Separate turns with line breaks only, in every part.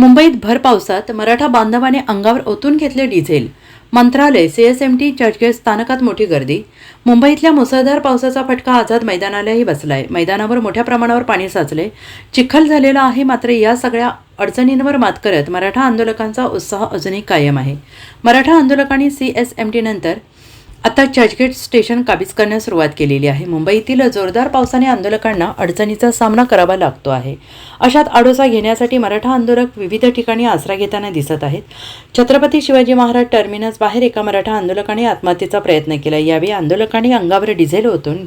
मुंबईत भर पावसात मराठा बांधवाने अंगावर ओतून घेतले डिझेल. मंत्रालय, सीएसएमटी, चर्चगेट स्थानकात मोठी गर्दी. मुंबईतल्या मुसळधार पावसाचा फटका आझाद मैदानालाही बसलाय. मैदानावर मोठ्या प्रमाणावर पाणी साचले, चिखल झालेला आहे. मात्र या सगळ्या अडचणींवर मात करत मराठा आंदोलकांचा उत्साह अजूनही कायम आहे. मराठा आंदोलकांनी सीएसएमटी नंतर आता चर्चगेट स्टेशन काबीज करण्यास सुरुवात केलेली आहे. मुंबईतील जोरदार पावसाने आंदोलकांना अडचणीचा सामना करावा लागतो आहे. अशात आडोसा घेण्यासाठी मराठा आंदोलक विविध ठिकाणी आसरा घेताना दिसत आहेत. छत्रपती शिवाजी महाराज टर्मिनस बाहेर एका मराठा आंदोलकाने आत्महत्येचा प्रयत्न केला. यावेळी आंदोलकांनी अंगावर डिझेल ओतून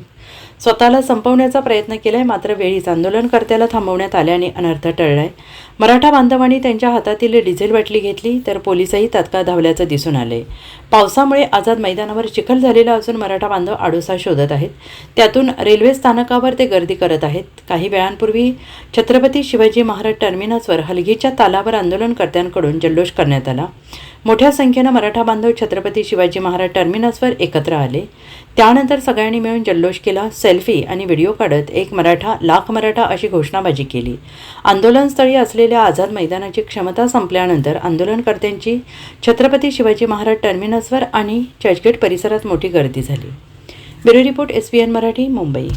स्वतःला संपवण्याचा प्रयत्न केलाय. मात्र वेळीच आंदोलनकर्त्याला थांबवण्यात आल्याने अनर्थ टळलाय. मराठा बांधवांनी त्यांच्या हातातील डिझेल बाटली घेतली तर पोलिसही तात्काळ धावल्याचं दिसून आलंय. पावसामुळे आझाद मैदानावर चिखल झालेला असून मराठा बांधव आडोसा शोधत आहेत. त्यातून रेल्वे स्थानकावर ते गर्दी करत आहेत. काही वेळांपूर्वी छत्रपती शिवाजी महाराज टर्मिनसवर हलगीच्या तालावर आंदोलनकर्त्यांकडून जल्लोष करण्यात आला. मोठ्या संख्येनं मराठा बांधव छत्रपती शिवाजी महाराज टर्मिनसवर एकत्र आले. त्यानंतर सगळ्यांनी मिळून जल्लोष केला. सेल्फी आणि व्हिडिओ काढत एक मराठा लाख मराठा अशी घोषणाबाजी केली. आंदोलनस्थळी असलेल्या आझाद मैदानाची क्षमता संपल्यानंतर आंदोलनकर्त्यांची छत्रपती शिवाजी महाराज टर्मिनसवर आणि चर्चगेट परिसरात मोठी गर्दी झाली. Bureau report, SBN Marathi, Mumbai.